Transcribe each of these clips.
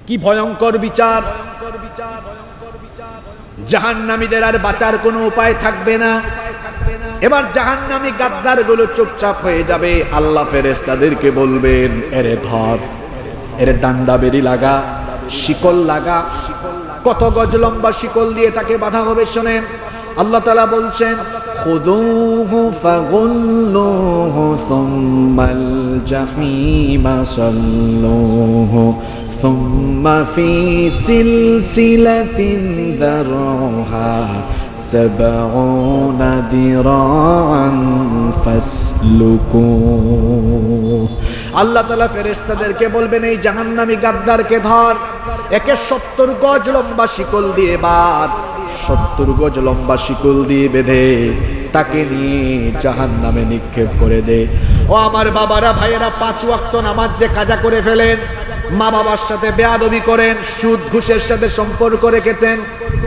কি ভয়ঙ্কর বিচার! জাহান্নামীদের আর বাঁচার কোনো উপায় থাকবে না। এবার জাহান্নামী গাদ্দার গুলো চুপচাপ হয়ে যাবে। আল্লাহ ফেরেশতাদেরকে বলবেন, এরে ধর, এরে ডান্ডা বেরি লাগা, শিকল লাগা। কত গজ লম্বা শিকল দিয়ে তাকে বাঁধা হবে শোনেন। আল্লাহ তাআলা বলছেন, খুযূহু ফাগুল্লুহু সুম্মাল জাহিমা সাল্লুহু সুম্মা ফি সিলসিলাতিন যারউহা সাবউনা দিরাআন ফাসলুকুহু। আল্লাহ তাআলা ফেরেশতাদেরকে বলবেন, এই জাহান্নামী গাদ্দারকে ধর, একে 70 গজ লম্বা শিকল দিয়ে বাঁধ। 70 গজ লম্বা শিকল দিয়ে বেঁধে তাকে নিয়ে জাহান্নামে নিক্ষেপ করে দে। ও আমার বাবারা, ভাইয়েরা, 5 ওয়াক্ত নামাজ যে কাজা করে ফেলেন, মা বাবার সাথে বেয়াদবি করেন, সুদ ঘুষের সাথে সম্পর্ক রেখেছেন,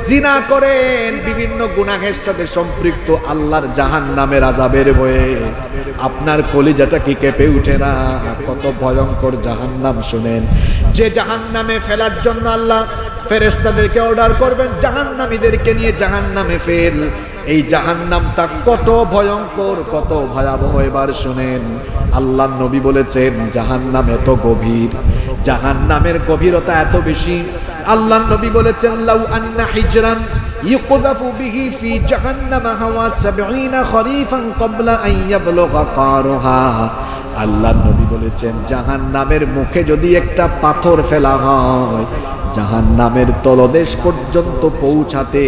জিনা করেন, বিভিন্ন গুনাহের সাথে সম্পৃক্ত, আল্লাহর জাহান্নামের আযাবের ভয়ে আপনার কলিজাটা কি কেঁপে উঠে না? কত ভয়ঙ্কর জাহান্নাম শুনেন। যে জাহান্নামে ফেলার জন্য আল্লাহ ফেরেশতাদেরকে অর্ডার করবেন, জাহান্নামীদেরকে নিয়ে জাহান্নামে ফেল। এই জাহান্নামটা কত ভয়ঙ্কর, কত ভয়াবহ এবার শুনেন। আল্লাহর নবী বলেছেন, জাহান্নাম এত গভীর, জাহান্নামের গভীরতা এত বেশি। আল্লাহর নবী বলেছেন, লাউ আন্না হিজরান ইউকযাফু বিহি ফি জাহান্নামা হাওয়া 70 খরিফান ক্বাবলা আন ইয়াবলুগা কারহা। আল্লাহর নবী বলেছেন, জাহান্নামের মুখে যদি একটা পাথর ফেলা হয়, জাহান্নামের তলদেশ পর্যন্ত পৌঁছাতে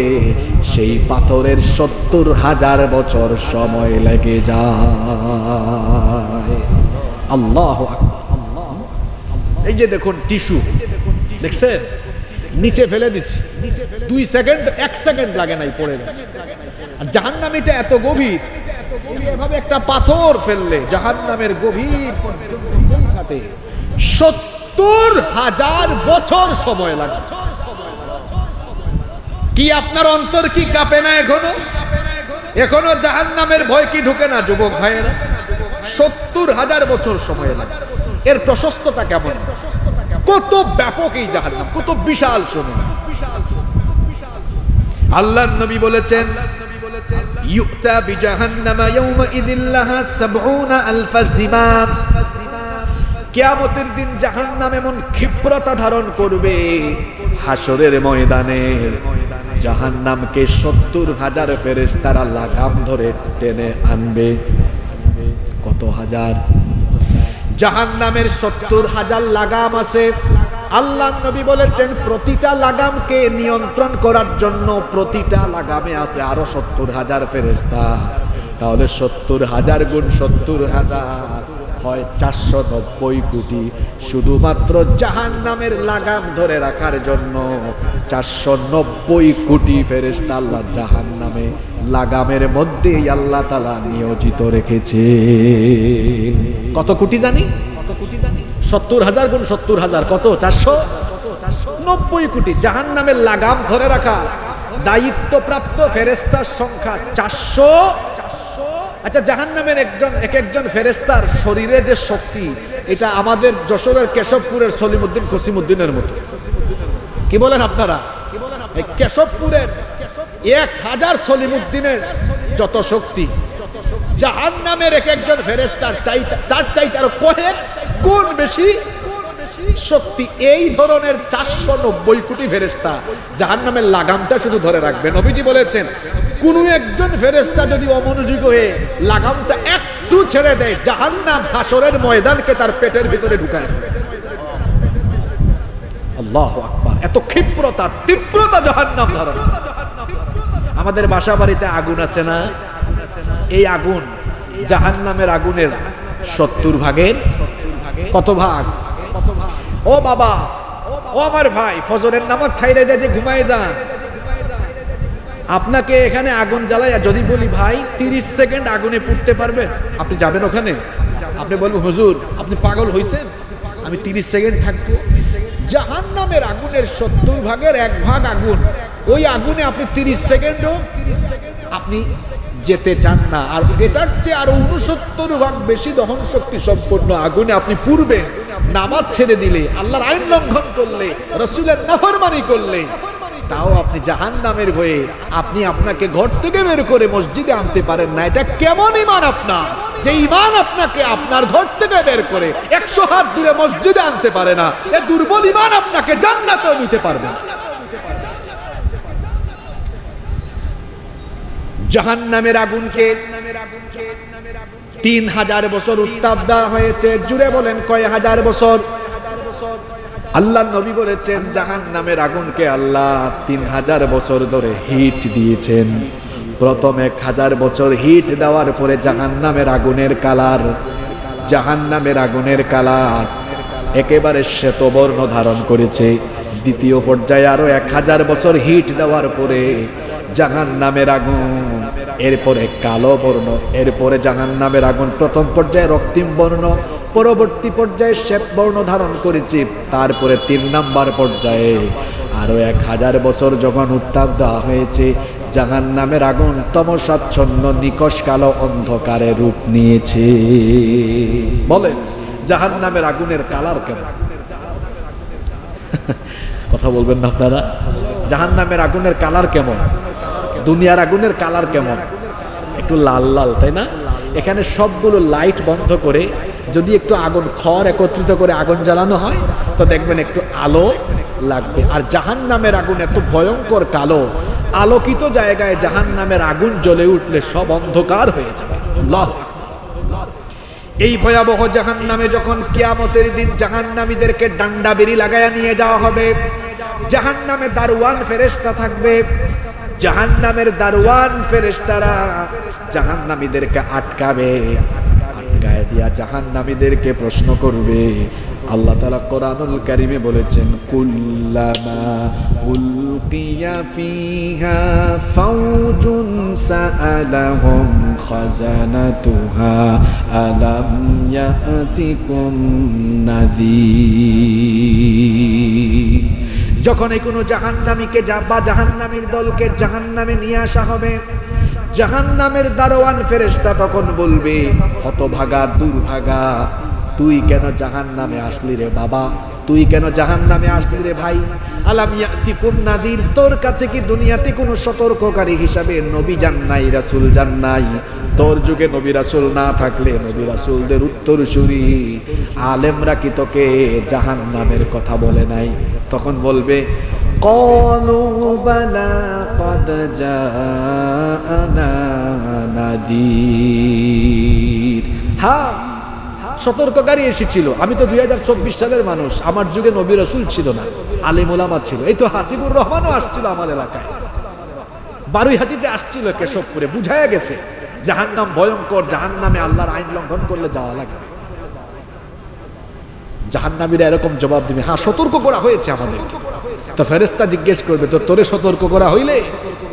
সেই পাথরের 70,000 বছর সময় লেগে যায়। আল্লাহু আকবার। এই যে দেখুন টিস্যু, দেখছেন নিচে ফেলে দিছি, 2 সেকেন্ড 1 সেকেন্ড লাগে নাই, পড়ে গেছে। আর জাহান্নামীটা এত গভীর, এভাবে একটা পাথর ফেললে জাহান্নামের গভীর পর্যন্ত পৌঁছাতে 70,000 বছর সময় লাগে। কি আপনার অন্তর কি কাঁপে না এখনো? এখনো জাহান্নামের ভয় কি ঢুকে না যুবক ভাইয়েরা? 70,000 বছর সময় লাগে। এর প্রশস্ততা কেমন, কত ব্যাপক এই জাহান্নাম, কত বিশাল! শুনুন, আল্লাহর নবী বলেছেন, ইউতা বিজাহান্নামা ইয়াউমাইযিন লাহা 70,000 জিমাম। কিয়ামতের দিন জাহান্নাম এমন ক্ষিপ্রতা ধারণ করবে, হাসরের ময়দানে জাহান্নামকে 70,000 ফেরেশতারা লাগাম ধরে টেনে আনবে। কত হাজার! জাহান্নামের 70,000 লাগাম আছে। আল্লাহর নবী বলেছেন, প্রতিটা লাগামকে নিয়ন্ত্রণ করার জন্য প্রতিটা লাগামে আছে আরো 70,000 ফেরেশতা। তাহলে 70,000 গুণ 70,000 হয় 490 কোটি। শুধুমাত্র জাহান্নামের লাগাম ধরে রাখার জন্য 490 কোটি ফেরেশতা আল্লাহ জাহান্নামে লাগামের মধ্যেই আল্লাহ তাআলা নিয়োজিত রেখেছে। কত কোটি জানি? 70,000 গুণ 70,000 কত? 490 কোটি। জাহান্নামের লাগাম ধরে রাখা দায়িত্বপ্রাপ্ত ফেরেশতার সংখ্যা 400। আচ্ছা, জাহান্নামের একজন ফেরেশতার শরীরে যে শক্তি, এটা আমাদের যশোরের কেশবপুরের সলিমউদ্দিন কসিমউদ্দিনের মতো। কি বলেন আপনারা? এই কেশবপুরের 1000 সলিমউদ্দিনের যত শক্তি, জাহান্নামের একজন ফেরেশতার তার চাইতে আরো কয়েক গুণ বেশি শক্তি। এই ধরনের 490 কোটি ফেরেশতা জাহান্নামের লাগামটা শুধু ধরে রাখবে। নবীজি বলেছেন, কোন একজন ফেরেশতা যদি অমনোযোগী হয়ে লাগামটা একটু ছেড়ে দেয়, জাহান্নাম হাসরের ময়দানকে তার পেটের ভিতরে ঢুকায় ফেলে। আল্লাহু আকবার! এত ক্ষিপ্রতা, তীব্রতা জাহান্নাম ধারণ। আমাদের বাসা বাড়িতে আগুন আছে না? এই আগুন জাহান্নামের আগুনের 70 ভাগের কত ভাগ? ও বাবা, ও আমার ভাই, ফজরের নামাজ ছাইরে দিয়ে যে ঘুমায় যান, আপনাকে এখানে আগুন জ্বালাইয়া যদি বলি, ভাই 30 সেকেন্ড আগুনে পুড়তে পারবেন, আপনি যাবেন ওখানে? আপনি বলবেন, হুজুর আপনি পাগল হইছেন, আমি 30 সেকেন্ড থাকবো? জাহান্নামের আগুনের 70 ভাগের 1 ভাগ আগুন, ওই আগুনে আপনি 30 সেকেন্ডও আপনি যেতে চান না। আর এটার চেয়ে আরো 69 ভাগ বেশি দহন শক্তি সম্পন্ন আগুনে আপনি পুড়বেন, নামাজ ছেড়ে দিলে, আল্লাহর আইন লঙ্ঘন করলে, রাসূলের নাফরমানি করলে, তাও আপনি জাহান্নামের ভয়ে আপনি আপনাকে ঘর থেকে বের করে মসজিদে আনতে পারেন না। এটা কেমন ঈমান আপনার, যে ঈমান আপনাকে আপনার ঘর থেকে বের করে 100 হাত দূরে মসজিদে আনতে পারে না? এই দুর্বল ঈমান আপনাকে জান্নাতেও নিতে পারবে না। জাহান্নামের আগুনকে 3000 বছর উত্তাপ দেওয়া হয়েছে। জুড়ে বলেন কয় হাজার বছর? আল্লাহ নবী বলেছেন জাহান্নামের আগুনকে আল্লাহ 3000 বছর ধরে হিট দিয়েছেন। প্রথম 1000 বছর হিট দেওয়ার পরে জাহান্নামের আগুনের কালার একেবারে শ্বেতবর্ণ ধারণ করেছে। দ্বিতীয় পর্যায়ে আরো 1000 বছর হিট দেওয়ার পরে জাহান্নামের আগুন এরপরে কালো বর্ণ, এরপরে জাহান্নামের আগুন প্রথম পর্যায়ে রক্তিম বর্ণ, পরবর্তী পর্যায়ে শ্বেত বর্ণ ধারণ করেছে। তারপরে 3 নাম্বার পর্যায়ে আরো 1000 বছর যখন উত্তাপ দেওয়া হয়েছে, জাহান্নামের আগুন তমসাচ্ছন্ন নিকষ কালো অন্ধকারে রূপ নিয়েছে। বলে জাহান্নামের আগুনের কালার কেমন? কথা বলবেন না আপনারা? জাহান্নামের আগুনের কালার কেমন? দুনিয়ার আগুনের কালার কেমন? একটু লাল লাল, তাই না? এখানে সবগুলো লাইট বন্ধ করে যদি একটু আগুন খড় একত্রিত করে আগুন জ্বালানো হয় তো দেখবেন একটু আলো লাগবে। আর জাহান্নামের আগুন এত ভয়ঙ্কর কালো, আলোকিত জায়গায় জাহান্নামের আগুন জ্বলে উঠলে সব অন্ধকার হয়ে যাবে। আল্লাহু আকবার। এই ভয়াবহ জাহান্নামে যখন কিয়ামতের দিন জাহান্নামীদেরকে ডান্ডা বেরি লাগায়া নিয়ে যাওয়া হবে, জাহান্নামে দারওয়ান ফেরেশতা থাকবে। জাহান্নামের দারওয়ান ফেরেশতারা জাহান্নামীদেরকে আটকায় দিয়া জাহান্নামীদেরকে প্রশ্ন করবে। আল্লাহ তাআলা কোরআনুল কারীমে বলেছেন, কুল্লামা উলকিয়া ফিহা ফাওজুন সাআলাহুম খাজানাতুহা আলাম ইয়াতিকুম নাযীর। যখন এই কোনো জাহান্নামীকে বা জাহান্নামীর দলকে জাহান্নামে নিয়ে আসা হবে, জাহান্নামের দারোয়ান ফেরেশতা তখন বলবে, হতভাগা দুর্ভাগা, তুই কেন জাহান্নামে আসলি রে বাবা, তুই কেন জাহান্নামে আসলি রে ভাই? আলাম ইয়াতিকুম নাদির, তোর কাছে কি দুনিয়াতে কোনো সতর্ককারী হিসাবে নবী যান নাই, রাসূল যান নাই? তোর যুগে নবী রাসূল না থাকলে নবী রাসূলদের উত্তরসূরি আলেমরা কি তোকে জাহান্নামের কথা বলে নাই? তখন বলবে, ক্বালু বালা ক্বাদ জাআনা নাদির। হ্যাঁ, সতর্ককারী এসেছিল। আমি তো 2024 সালের মানুষ, আমার যুগে নবী রাসূল ছিল না, আলেম ওলামা ছিল। এই তো হাসিবুর রহমানও আসছিল আমার এলাকায়, বারুইহাটিতে আসছিল, কেশবপুরে, বুঝায়া গেছে জাহান্নাম ভয়ঙ্কর, জাহান্নামে আল্লাহর আইন লঙ্ঘন করলে যাওয়া লাগে। জাহান্নামীরা এরকম জবাব দিবে, হ্যাঁ সতর্ক করা হয়েছে আমাদের। তো ফেরেশতা জিজ্ঞেস করবে, তো তোরে সতর্ক করা হইলে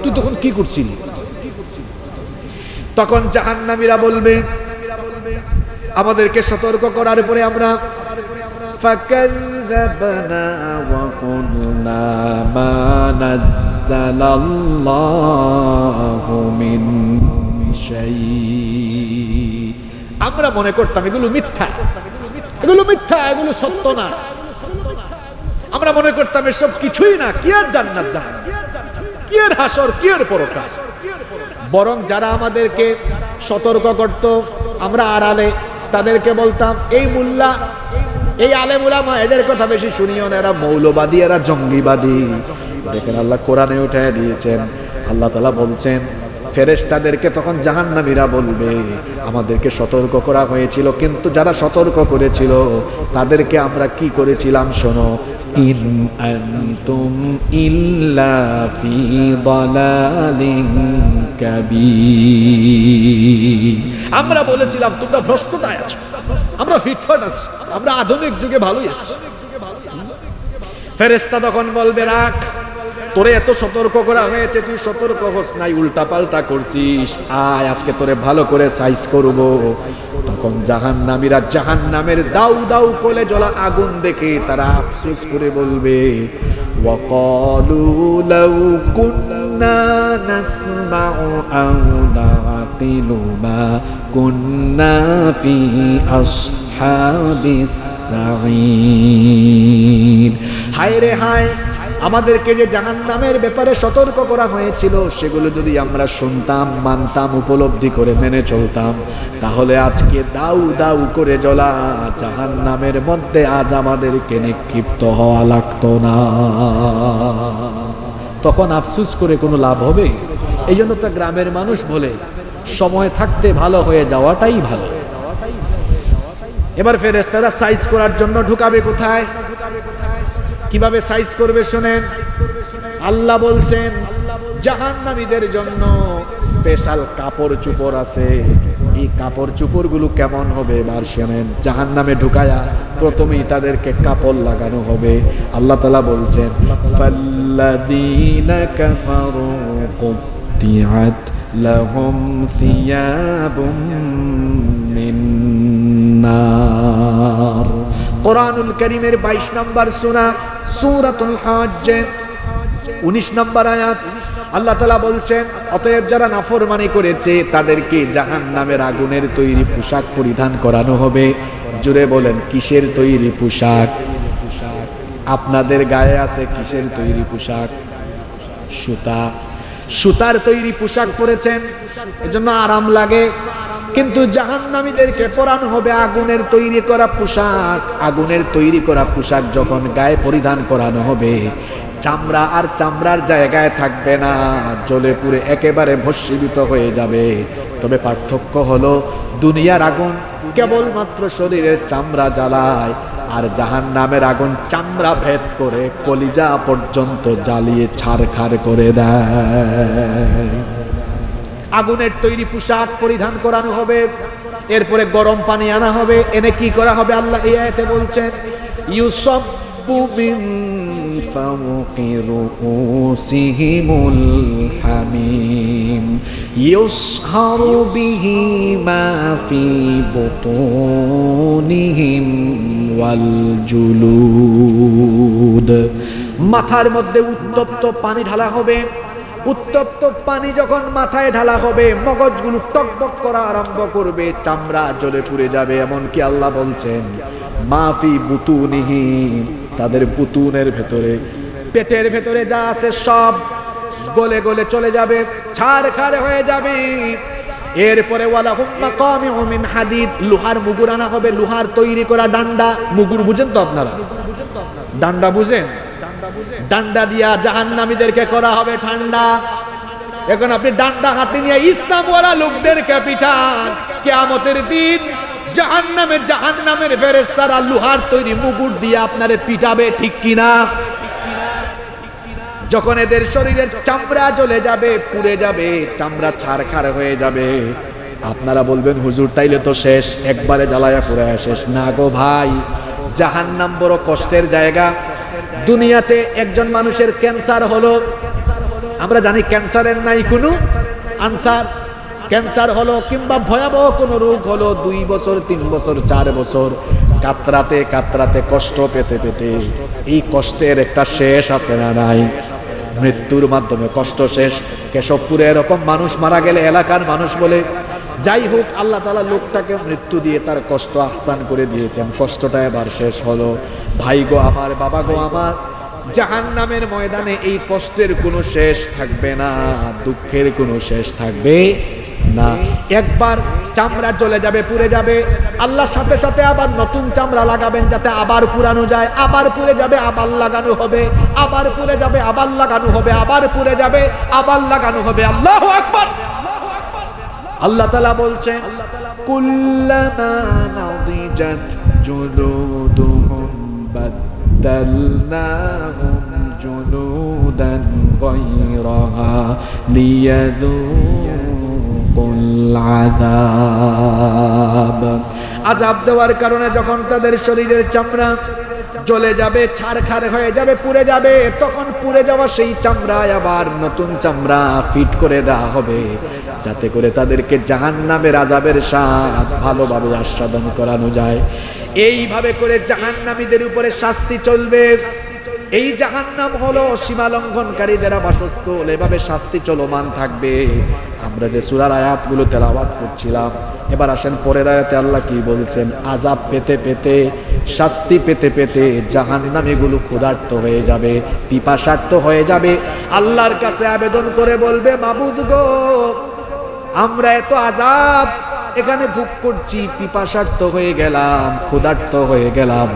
তুই তখন কি করছিলি? তখন জাহান্নামীরা বলবে, আমাদেরকে সতর্ক করার পরে আমরা ফাকাযযাবনা ওয়া কুলনা মা নাযালাল্লাহু মিন শাই। আমরা মনে করতাম এগুলো মিথ্যা, এগুলো মিথ্যা, এগুলো সত্য না। আমরা মনে করতাম এসব কিছুই না, কি আর জান্নাত জাহান্নাম, কি আর হাসর, কি আর পরকাল। বরং যারা আমাদেরকে সতর্ক করত, আমরা আড়ালে তাদেরকে বলতাম, এই মুল্লা, এই আলেম উলামা, এদের কথা বেশি শুনিও না, এরা মৌলবাদী, এরা জঙ্গিবাদী। দেখেন আল্লাহ কোরআনে উঠায় দিয়েছেন, আল্লাহ তাআলা বলছেন ফেরেশতাদেরকে তখন জাহান্নামীরা বলবে, আমাদেরকে সতর্ক করা হয়েছিল, কিন্তু যারা সতর্ক করেছিল তাদেরকে আমরা কি করেছিলাম শোনো, ইন আনতুম ইল্লা ফি দালালিন কাবীর। আমরা বলেছিলাম তোমরা ভ্রষ্টতায় আছো, আমরা ফিটফাট আছি, আমরা আধুনিক যুগে ভালোই আছি। ফেরেশতা তখন বলবে, রাখ, তোরে এত সতর্ক করা হয়েছে, তুই সতর্ক হোস নাই, উল্টা পাল্টা করছিস, আয় আজকে তোরে ভালো করে সাইজ করব। তখন জাহান্নামীরা জাহান্নামের দাউ দাউ কোলে জ্বলা আগুন দেখে তারা আফসোস করে বলবে, ওয়াকালু লাউ কুন্না নাসমাউ আও নাকিলু মা কুন্না ফি আসহাবিস সাঈর। হায় রে হায়, আমাদেরকে যে জাহান্নামের ব্যাপারে সতর্ক করা হয়েছিল সেগুলো যদি আমরা শুনতাম, মানতাম, উপলব্ধি করে মেনে চলতাম, তাহলে আজকে দাউ দাউ করে জ্বলা জাহান্নামের মধ্যে আজ আমাদেরকে নিক্ষিপ্ত হওয়া লাগতো না। তখন আফসোস করে কোনো লাভ হবে? এই জন্য তো গ্রামের মানুষ বলে সময় থাকতে ভালো হয়ে যাওয়াটাই ভালো। এবার ফেরেশতারা সাইজ করার জন্য ঢুকাবে কোথায়? কিভাবে সাইজ করবে শুনেন। আল্লাহ বলছেন জাহান্নামীদের জন্য স্পেশাল কাপড় চোপড় আছে। এই কাপড় চোপড় গুলো কেমন হবে এবার শুনেন। জাহান্নামে ঢুকায়া প্রথমেই তাদেরকে কাপড় লাগানো হবে। আল্লাহ তাআলা বলছেন ফাল্লাযীনা কাফারু কুত্তিআত লাহুম থিয়াবুম মিন নার। কোরআনুল কারীমের 22 নম্বর সূরা সূরাতুল হজ্জ 19 নম্বর আয়াত। আল্লাহ তাআলা বলছেন অতএব যারা নাফরমানি করেছে তাদেরকে জাহান্নামের আগুনের তৈরি পোশাক পরিধান করানো হবে। জোরে বলেন কিসের তৈরি পোশাক? আপনাদের গায়ে আছে কিসের তৈরি পোশাক? সুতা। সুতার তৈরি পোশাক পরেছেন, এজন্য আরাম লাগে। কিন্তু জাহান্নামীদেরকে পরানো হবে আগুনের তৈরি করা পোশাক। আগুনের তৈরি করা পোশাক যখন গায়ে পরিধান করানো হবে, চামড়া আর চামড়ার জায়গায় থাকবে না, জ্বলে পুড়ে একেবারে ভস্মীভূত হয়ে যাবে। তবে পার্থক্য হলো দুনিয়ার আগুন কেবলমাত্র শরীরের চামড়া জ্বালায়, আর জাহান্নামের আগুন চামড়া ভেদ করে কলিজা পর্যন্ত জ্বালিয়ে ছারখার করে দেয়। আগুনের তৈরি পোশাক পরিধান করানো হবে, এরপরে গরম পানি আনা হবে। এনে কি করা হবে? আল্লাহ এই আয়াতে বলছেন ইউসাব্বু মিন ফাওকি রুউসিহিমুল হামিম ইউসহারু বিহি মা ফি বুতুনিহিম ওয়াল জুলুদ। মাথার মধ্যে উত্তপ্ত পানি ঢালা হবে। উত্তপ্ত পানি যখন মাথায় ঢালা হবে, মগজগুলো টকবক করা আরম্ভ করবে, চামড়া জ্বলে পুড়ে যাবে। এমনকি আল্লাহ বলছেন মাফি বুতুনিহি, তাদের বুতুনের ভেতরে, পেটের ভেতরে যা আছে সব গলে গলে চলে যাবে, ছারখার হয়ে যাবে। এরপরে ওয়ালাহুম মাকামিউ মিন হাদিদ, লোহার মুগুর আনা হবে, লোহার তৈরি করা ডান্ডা। মুগুর বুঝেন তো আপনারা? ডান্ডা বুঝেন? ডান্ডা দিয়া জাহান্নামীদেরকে করা হবে ঠান্ডা। এখন আপনি ডান্ডা হাতে নিয়ে ইসলামওয়ালা লোকদেরকে পিটান, কিয়ামতের দিন জাহান্নামের ফেরেশতারা লোহার তৈরি মুগুর দিয়ে আপনারে পিটাবে, ঠিক কিনা? যখন এদের শরীরের চামড়া জ্বলে যাবে, পুড়ে যাবে, চামড়া ছারখার হয়ে যাবে, আপনারা বলবেন হুজুর তাইলে তো শেষ, একবারে জ্বালায়া পুড়ে শেষ। না গো ভাই, জাহান্নাম বড় কষ্টের জায়গা। দুনিয়াতে একজন মানুষের ক্যান্সার হলো, আমরা জানি ক্যান্সারের নাই কোনো আনসার। ক্যান্সার হলো কিংবা ভয়াবহ কোনো রোগ হলো, 2 বছর 3 বছর 4 বছর কাতরাতে কাতরাতে কষ্ট পেতে পেতে এই কষ্টের একটা শেষ আছে না নাই? মৃত্যুর মাধ্যমে কষ্ট শেষ। কেশবপুরে এরকম মানুষ মারা গেলে এলাকার মানুষ বলে যাই হোক আল্লাহ তাআলা লোকটাকে মৃত্যু দিয়ে তার কষ্ট আহসান করে দিয়েছেন, কষ্টটা এবার শেষ হলো। ভাই গো আমার, বাবা গো আমার, জাহান্নামের ময়দানে এই কষ্টের কোনো শেষ থাকবে না, দুঃখের কোনো শেষ থাকবে না। একবার চামড়া জ্বলে যাবে, পুড়ে যাবে, আল্লাহর সাথে সাথে আবার নতুন চামড়া লাগাবেন যাতে আবার পুরানো যায়। আবার পুড়ে যাবে, আবার লাগানো হবে, আবার পুড়ে যাবে, আবার লাগানো হবে, আবার পুড়ে যাবে, আবার লাগানো হবে। আল্লাহু আকবার। আল্লাহ তাআলা বলছেন কুল্লামা নাদিজাত জুলুদুহুম বাদদালনাহুম জুলুদান গায়রাহা লিয়াযুকুল আযাব। আযাব দেওয়ার কারণে যখন তাদের শরীরের চামড়া জ্বলে যাবে, ছারখার হয়ে যাবে, পুড়ে যাবে, তখন পুড়ে যাওয়া সেই চামড়ায় আবার নতুন চামড়া ফিট করে দেওয়া হবে যাতে করে তাদেরকে জাহান্নামের আযাবের স্বাদ ভালোভাবে আস্বাদন করানো যায়। এইভাবে করে জাহান্নামীদের উপরে শাস্তি চলবে। এই জাহান্নাম হলো সীমা লঙ্ঘনকারীদের বাসস্থল, এভাবে শাস্তি চলমান থাকবে। আমরা যে সূরার আয়াতগুলো তেলাওয়াত করছিলাম, এবার আসেন পরের আয়াতে আল্লাহ কি বলছেন। আযাব পেতে পেতে, শাস্তি পেতে পেতে জাহান্নামীগুলো ক্ষুধার্ত হয়ে যাবে, পিপাসার্ত হয়ে যাবে। আল্লাহর কাছে আবেদন করে বলবে, মাবুদ গো, আমরা এত আযাব এখানে ভোগ করছি, পিপাসার্ত হয়ে গেলাম, ক্ষুধার্ত হয়ে গেলাম,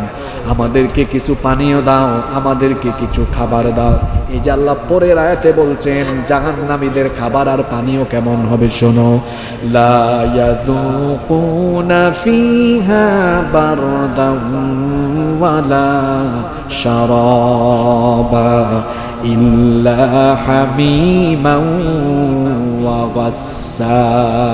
আমাদেরকে কিছু পানীয় দাও, আমাদেরকে কিছু খাবার দাও। এই যে আল্লাহ পরের আয়াতে বলছেন জাহান্নামীদের খাবার আর পানীয় কেমন হবে শোনো। লা ইয়াযুকুনা ফিহা বারদান ওয়ালা শারাবা ইল্লা হামিমান ওয়া গাসসাকা।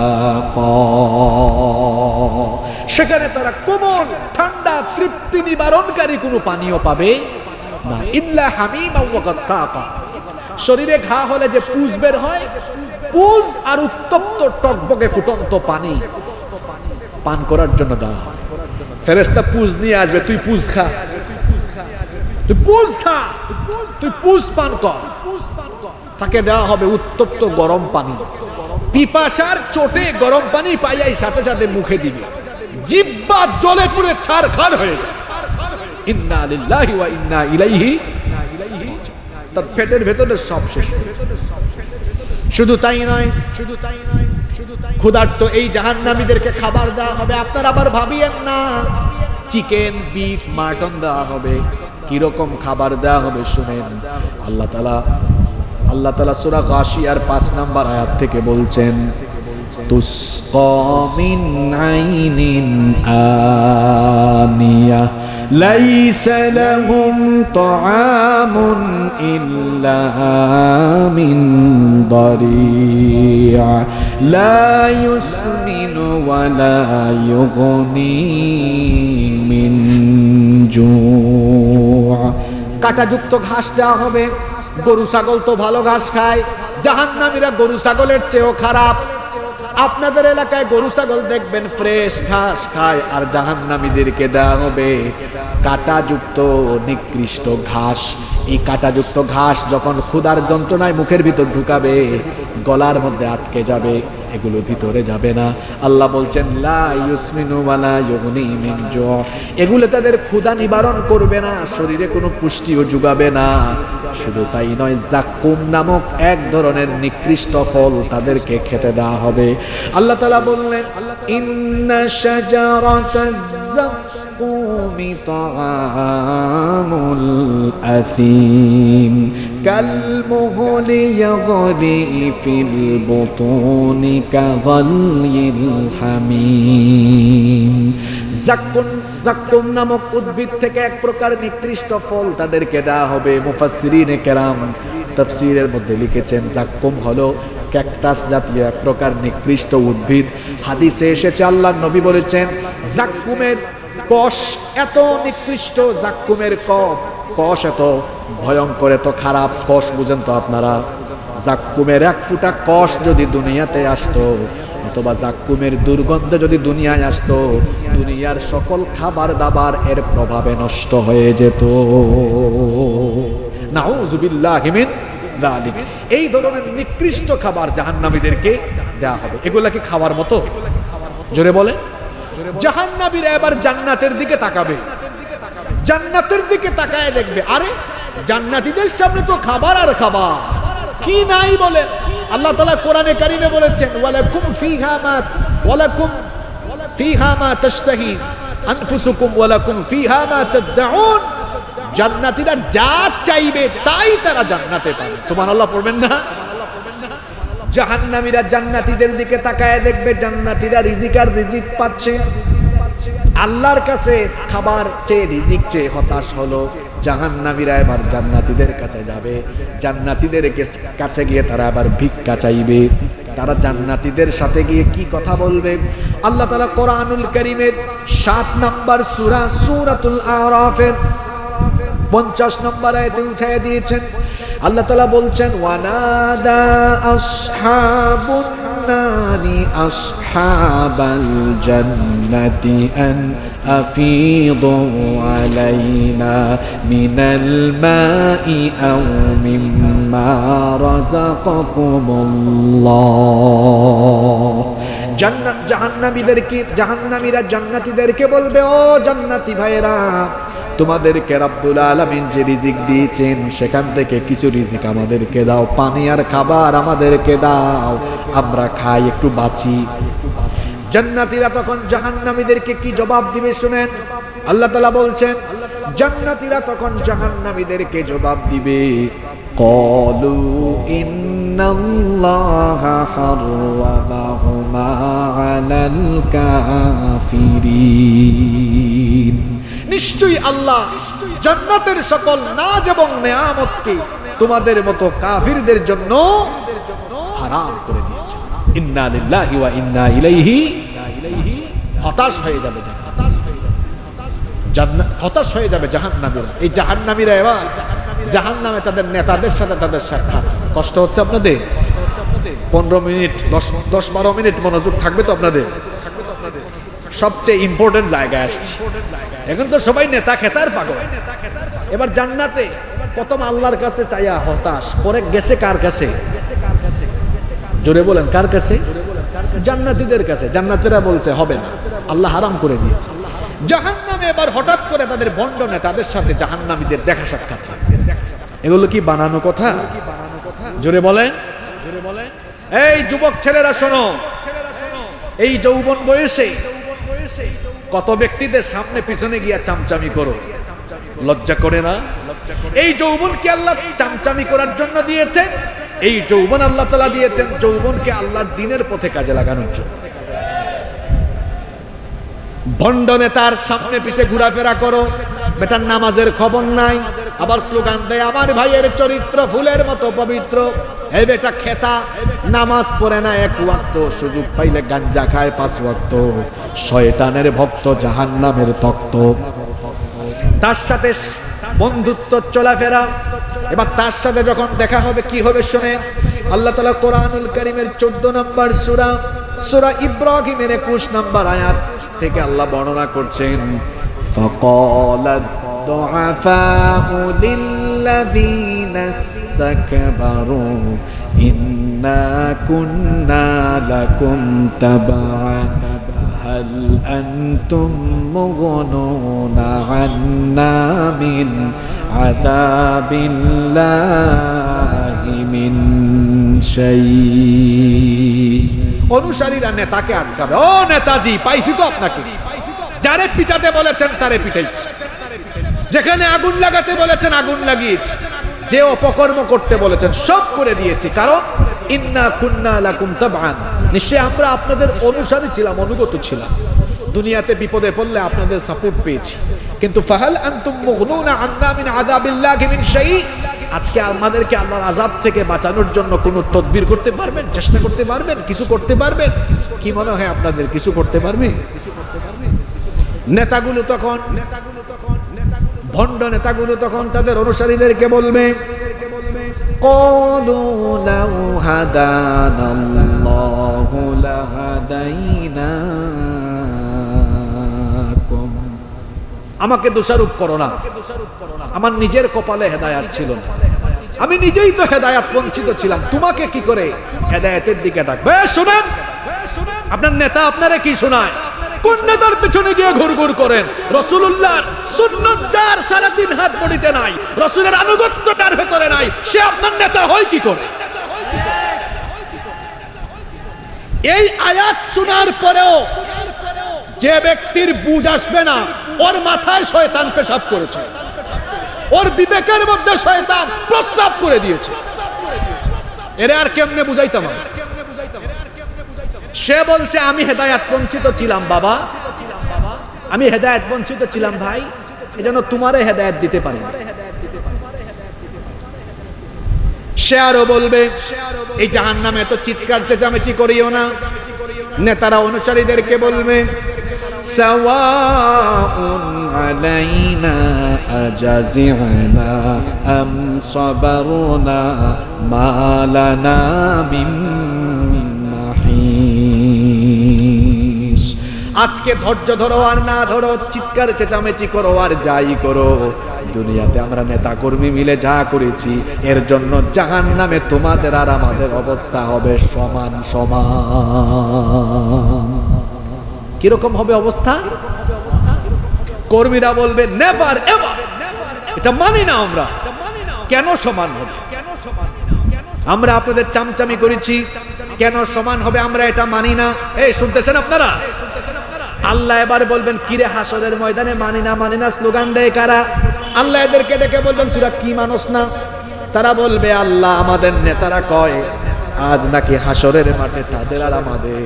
সেখানে তারা কোমল ঠান্ডা তৃপ্তি নিবারণকারী কোনো পানীয় পাবে না। ইল্লা হামিমান ওয়া গাসসাকা। শরীরে ঘা হলে যে পুজ বের হয়, পুজ আর উত্তপ্ত টকবকে ফুটন্ত পানি পান করার জন্য দেওয়া হয়। ফেরেশতা পুজ নিয়ে আসবে, তুই পুজ খা, তুই পুজ খা, তুই পুজ পান কর। তাকে দেওয়া হবে উত্তপ্ত গরম পানি। পিপাসার চোটে গরম পানি পাইয়াই সাথে সাথে মুখে দিবে, জিহ্বা জ্বলে পুড়ে ছারখার হয়ে যায়। ইন্না লিল্লাহি ওয়া ইন্না ইলাইহি রাজিউন। তার পেটের ভেতরে সব শেষ। শুধু তাই নয়, ক্ষুধার্ত এই জাহান্নামীদেরকে খাবার দেওয়া হবে। আপনারা আবার ভাবিয়েন না চিকেন, বিফ, মাটন দেওয়া হবে। কিরকম খাবার দেওয়া হবে শুনেন। আল্লাহ তাআলা সূরা গাশিয়ার 5 নম্বর আয়াত থেকে বলছেন, তুসকা মিন আইনিন আনিয়া লাইসা লাহুম তাআমুন ইল্লা মিন দারিআ লা ইউসমিনু ওয়া লা ইউগনি মিন জু'। কাঁটাযুক্ত ঘাস দেওয়া হবে। গরু ছাগল তো ভালো ঘাস খায়, জাহান্নামীরা গরু ছাগলের চেয়েও খারাপ। আপনাদের এলাকায় গরু ছাগল দেখবেন ফ্রেশ ঘাস খায়, আর জাহান্নামীদেরকে দেওয়া হবে কাঁটাযুক্ত নিকৃষ্ট ঘাস। এই কাঁটাযুক্ত ঘাস যখন ক্ষুধার যন্ত্রণায় মুখের ভিতর ঢুকাবে, গলার মধ্যে আটকে যাবে, এগুলো ভিতরে যাবে না। আল্লাহ বলছেন লা ইউসমিনু ওয়া লা ইউগনি মিন জু'। এগুলো তাদের ক্ষুধা নিবারণ করবে না, শরীরে কোনো পুষ্টিও যোগাবে না। শুধু তাই নয়, জাক্কুম নামক এক ধরনের নিকৃষ্ট ফল তাদেরকে খেতে দেওয়া হবে। আল্লাহ তাআলা বললেন, ইন্না শাজারাতাজ জাক্কুমি তাআমুল আথীম কালমুহলি ইয়াগলি ফিল বুতুনি কাগালিল হামিম। জাক্কুম নামক উদ্ভিদ থেকে এক প্রকার নিকৃষ্ট ফল তাদেরকে দেওয়া হবে। মুফাসসিরিনে কেরাম তাফসীরের মধ্যে লিখেছেন, জাক্কুম হলো ক্যাকটাস জাতীয় এক প্রকার নিকৃষ্ট উদ্ভিদ। হাদিসে এসেছে, আল্লাহর নবী বলেছেন, জাক্কুমের কষ এত নিকৃষ্ট, জাক্কুমের কষ এত ভয়ঙ্কর, এত খারাপ। কষ বুঝেন তো আপনারা? জাক্কুমের এক ফুটা কষ যদি দুনিয়াতে আসতো, অথবা জাক্কুমের দুর্গন্ধ যদি দুনিয়ায় আসতো, দুনিয়ার সকল খাবার দাবার এর প্রভাবে নষ্ট হয়ে যেত। নাউযুবিল্লাহি মিন যালিক। এই ধরনের নিকৃষ্ট খাবার জাহান্নামীদেরকে দেয়া হবে। এগুলা কি খাওয়ার মতো? জোরে বলে। জাহান্নামীরা এবার জান্নাতের দিকে তাকাবে, জান্নাতের দিকে তাকায় দেখবে, আরে জান্নাতীদের সামনে তো খাবার আর খাবার, কি নাই বলে। আল্লাহ তাআলা কোরআনে কারীমে বলেছেন, ওয়ালাকুম ফিহা মা তাশতাহি আনফুসুকুম ওয়ালাকুম ফিহা মা তাদউন। জান্নাতীরা যা চাইবে তাই তারা জান্নাতে পাবে। সুবহানাল্লাহ পড়বেন না? জাহান্নামীরা জান্নাতীদের দিকে তাকায় দেখবে জান্নাতীরা রিজিক আর রিজিক পাচ্ছে। আল্লাহর কাছে খাবার চেয়ে রিজিক চেয়ে হতাশ হলো। জাহান্নামীরা এবার জান্নাতীদের কাছে যাবে, জান্নাতীদের কাছে গিয়ে তারা আবার ভিক্ষা চাইবে। তারা জান্নাতীদের সাথে গিয়ে কি কথা বলবে? আল্লাহ তাআলা কোরআনুল কারীমের 7 নম্বর সূরা সূরাতুল আরাফের 50 নম্বর আয়াতে উঠিয়ে দিয়েছেন। আল্লাহ তাআলা বলছেন, ওয়ানাদা আসহাবুন নারি আসহাবাল জান্নাতি আন أفيضوا علينا من الماء أو مما رزقكم الله জাহান্নামীরা জান্নাতীদেরকে বলবে, ও জান্নাতি ভাইরা, তোমাদেরকে রব্বুল আলামিন যে রিজিক দিয়েছেন সেখান থেকে কিছু রিজিক আমাদেরকে দাও, পানি আর খাবার আমাদেরকে দাও, আমরা খাই, একটু বাঁচি। জান্নাতীরা তখন জাহান্নামীদেরকে কি জবাব দিবে শুনেন। আল্লাহ তাআলা বলছেন, জান্নাতীরা তখন জাহান্নামীদেরকে জবাব দিবে, ক্বালু ইন্নাল্লাহা হাররামাহুমা আলাল কাফিরিন। নিশ্চয়ই আল্লাহ জান্নাতের সকল নাজ এবং নেয়ামতকে তোমাদের মতো কাফিরদের জন্য হারাম করে দিয়েছে। ইন্না লিল্লাহি ওয়া ইন্না ইলাইহি। হতাশ হয়ে যাবে হতাশ হয়ে যাবে জাহান্নামীরা। এই জাহান্নামীরা এবার জাহান্নামে তাদের নেতাদের সাথে তাদের সাক্ষাৎ। কষ্ট হচ্ছে আপনাদের? 15 মিনিট 10-12 মিনিট মনোযোগ থাকবে তো আপনাদের? সবচেয়ে ইম্পর্টেন্ট জায়গায় আসছে। এখন তো সবাই নেতা খেতার পাগল। এবার জান্নাতে প্রথম আল্লাহর কাছে চাইয়া হতাশ, পরে গেছে কার কাছে? জোরে বলেন, কার কাছে? জান্নাতীদের কাছে। জান্নাতীরা বলছে হবে না, আল্লাহ হারাম করে দিয়েছে। জাহান্নামে এবার হঠাৎ করে তাদের ভণ্ড নেতাদের সাথে জাহান্নামীদের দেখা সাক্ষাৎ। এগুলো কি বানানো কথা? জোরে বলেন। এই যুবক ছেলেরা শোনো, এই যৌবন বয়সে কত ব্যক্তিদের সামনে পিছনে গিয়া চামচামি করো, লজ্জা করে না? এই যৌবনকে আল্লাহ চামচামি করার জন্য দিয়েছে। এই যৌবন আল্লাহ তাআলা দিয়েছেন যৌবনকে আল্লাহর দ্বীনের পথে কাজে লাগানোর জন্য। ভণ্ড নেতার সামনে পিছে ঘোরাফেরা করো, বেটার নামাজের খবর নাই, আবার স্লোগান দেয় আমার ভাইয়ের চরিত্র ফুলের মতো পবিত্র, এই বেটা খেতা, নামাজ পড়ে না এক ওয়াক্ত, সুযোগ পাইলে গাঞ্জা খায় 5 ওয়াক্ত, শয়তানের ভক্ত, জাহান্নামের তক্ত। তার সাথে বন্ধুত্ব চলাফেরা। এবার তার সাথে যখন দেখা হবে কি হবে শুনেন। আল্লাহ তাআলা কোরআনুল কারীমের 14 নম্বর সূরা ইব্রাহিমের 21 নম্বর আয়াত থেকে আল্লাহ বর্ণনা করছেন, ফাকালাদ দুআফাউ লিল্লাযীনা ইসতাকবারু ইন্না কুন্না লাকুম তাবআন হাল আনতুম মুগনুনা আন্না মিন আযাবিল্লাহি মিন শাই। অনুসারীরা নেতাকে আটকাবে, ও নেতাজি পাইছি তো আপনাকে, যারে পিটাতে বলেছেন তারে পিটাইছি, যেখানে আগুন লাগাতে বলেছেন আগুন লাগিয়েছি, যে অপকর্ম করতে বলেছেন সব করে দিয়েছি। কারণ ইন্না কুন্না লাকুম তাবআন, নিশ্চয় আমরা আপনাদের অনুসারী ছিলাম, অনুগত ছিলাম। দুনিয়াতে বিপদে পড়লে আপনাদের সাপোর্ট পেয়েছি, কিন্তু ফাহাল আনতুম মুগনুনা আন্না মিন আযাবিল্লাহি মিন শাই। আজকে আমাদেরকে আল্লাহর আযাব থেকে বাঁচানোর জন্য কোনো তদবির করতে পারবেন? চেষ্টা করতে পারবেন? কিছু করতে পারবেন? কি মনে হয় আপনাদের কিছু করতে পারবে? নেতাগুলো তখন ভণ্ড নেতাগুলো তখন তাদের অনুসারীদেরকে বলবে, ক্বালু লাউ হাদানাল্লাহু লাহাদাইনাকুম। আমাকে দোষারোপ করো না, আমার নিজের কপালে হেদায়েত ছিল না, আমি নিজেই তো হেদায়েত বঞ্চিত ছিলাম, তোমাকে কি করে হেদায়েতের দিকে ডাকবে? শুনেন, আপনার নেতা আপনারে কি শোনায়? কোন নেতার পেছনে গিয়ে ঘুরঘুর করেন? রাসূলুল্লাহর সুন্নাত যার 3.5 হাত পড়িতে নাই, রাসূলের আনুগত্য তার ভেতরে নাই, সে আপনার নেতা হয় কি করে? এই আয়াত শোনার পরেও যে ব্যক্তির বুঝ আসবে না, ওর মাথায় শয়তান পেশাব করেছে, ওর বিবেকের মধ্যে শয়তান প্রস্তাব করে দিয়েছে, এরে আর কেমনে বুঝাইতাম? সে বলছে আমি হেদায়েত বঞ্চিত ছিলাম বাবা, আমি হেদায়েত বঞ্চিত ছিলাম ভাই, এজন্য তোমারে হেদায়েত দিতে পারি। সে আরো বলবে, এই জাহান্নামে এত চিৎকার চেঁচামেচি করিও না। নেতারা অনুসারীদেরকে বলবে, সাওয়াউন আলাইনা আজাজি'না আম সাবারনা মা লানা মিন মাহিস। আজকে ধৈর্য ধরো আর না ধরো, চিৎকার চেঁচামেচি করো আর যাই করো, দুনিয়াতে আমরা নেতা কর্মী মিলে যা করেছি এর জন্য জাহান্নামে তোমাদের আর আমাদের অবস্থা হবে সমান সমান। কিরকম হবে অবস্থা? কর্মীরা বলবে নেভার এভার, এটা মানি না আমরা। কেন সমান হবে? আমরা আপনাদের চামচামি করেছি, কেন সমান হবে আমরা এটা মানি না। এই শুনতেছেন আপনারা? আল্লাহ এবার বলবেন কিরে হাসরের ময়দানে মানি না স্লোগান দেয় কারা? আল্লাহ এদেরকে ডেকে বলবেন তোরা কি মানুষ না? তারা বলবে আল্লাহ আমাদের নেতারা কয় আজ নাকি হাসরের মাঠে তাদের আর আমাদের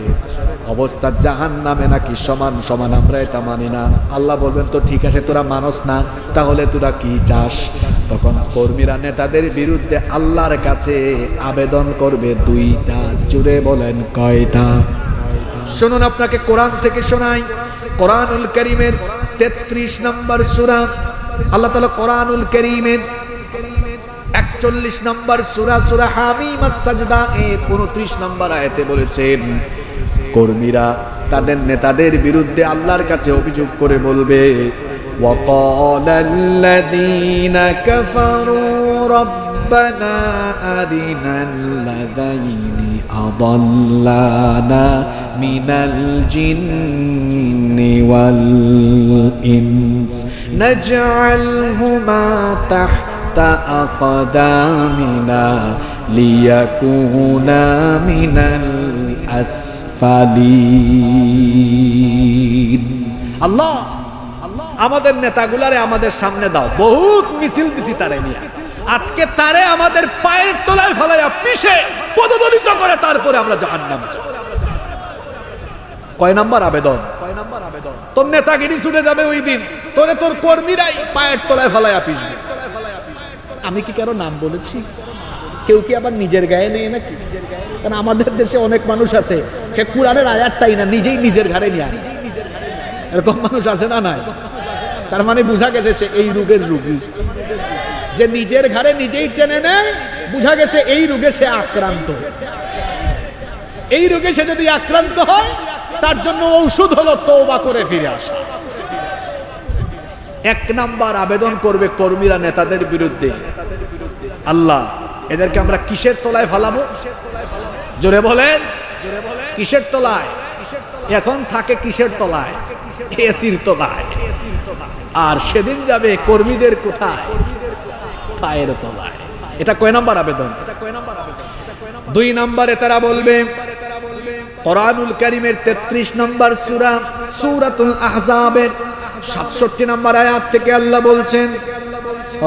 অবস্থা জাহান্নামে নাকি সমান সমান, আমরা এটা মানি না। আল্লাহ বলবেন তো ঠিক আছে, তোরা মানুষ না, তাহলে তোরা কি চাস? তখন কর্মীরা নেতাদের বিরুদ্ধে আল্লাহর কাছে আবেদন করবে দুইটা। জুড়ে বলেন কয়টা? শুনুন, আপনাকে কোরআন থেকে শোনাই। কোরআনুল কারীমের 33 নম্বর সূরা, আল্লাহ তাআলা কোরআনুল কারীমের 41 নম্বর সূরা, সূরা হামিম আস-সাজদা এর 29 নম্বর আয়াতে বলেছেন, কর্মীরা তাদের নেতাদের বিরুদ্ধে আল্লাহর কাছে অভিযোগ করে বলবে, ওয়াকালাল্লাযীনা কাফারু রাব্বানা আরিনাল্লাযাইনি আদাল্লানা মিনাল জিন্নি ওয়াল ইনস নাজআলহুমা তাহতা আকদামিনা লিয়াকুনা মিনাল আসফালিন। আল্লাহ আমাদের নেতাগুলারে আমাদের সামনে দাও, বহুত মিছিল দিছি তারে নিয়ে, আজকে তারে আমাদের পায়ের তলায় ফেলাইয়া পিষে পদদলিত করে তারপরে আমরা জাহান্নামে যাব। কয় নাম্বার আবেদন? তোর নেতাগিরি ছুটে যাবে ওই দিন, তোরে তোর কর্মীরাই পায়ের তলায় ফেলাইয়া পিষবে। আমি কি কারো নাম বলেছি? কেউ কি আবার নিজের গায়ে নেই নাকি? কারণ আমাদের দেশে অনেক মানুষ আছে সে কুরআনের আয়াতটাই না নিজেই নিজের ঘাড়ে নিয়ে আনে, এরকম মানুষ আছে না? নাই? তার মানে বোঝা গেছে সে এই রোগের রোগী, যে নিজের ঘাড়ে নিজেই টেনে নেয়, বোঝা গেছে এই রোগে সে আক্রান্ত। এই রোগে সে যদি আক্রান্ত হয় তার জন্য ঔষধ হলো তওবা করে ফিরে আসা। এক নাম্বার আবেদন করবে কর্মীরা নেতাদের বিরুদ্ধে, আল্লাহ এদেরকে আমরা কিসের তলায় ফেলাবো? জোরে বলেন, কিসের তলায়? এখন থাকে কিসের তলায়? এসির তলায়। আর সেদিন যাবে কর্মীদের কোথায়? পায়ের তলায়। এটা কয় নাম্বার আবেদন? 2 নম্বরে তারা বলবে, কোরআনুল কারীমের 33 নম্বর সূরা, সূরাতুল আহজাবের 67 নম্বর আয়াত থেকে আল্লাহ বলছেন,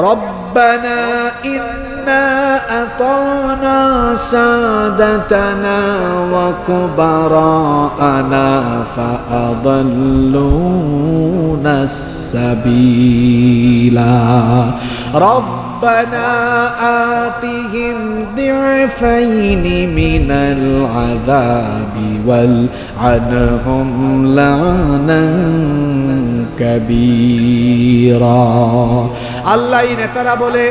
রব্বানা ইন্না আতানা সাদাতানা ওয়া কুবারানা ফাআদাল্লুনাস সাবিলা রব্বানা আতিহিম দি'ফাইনি মিনাল আযাবি ওয়াল আনহুম লা'নান কাবীরা। আল্লাহ নেতারা বলে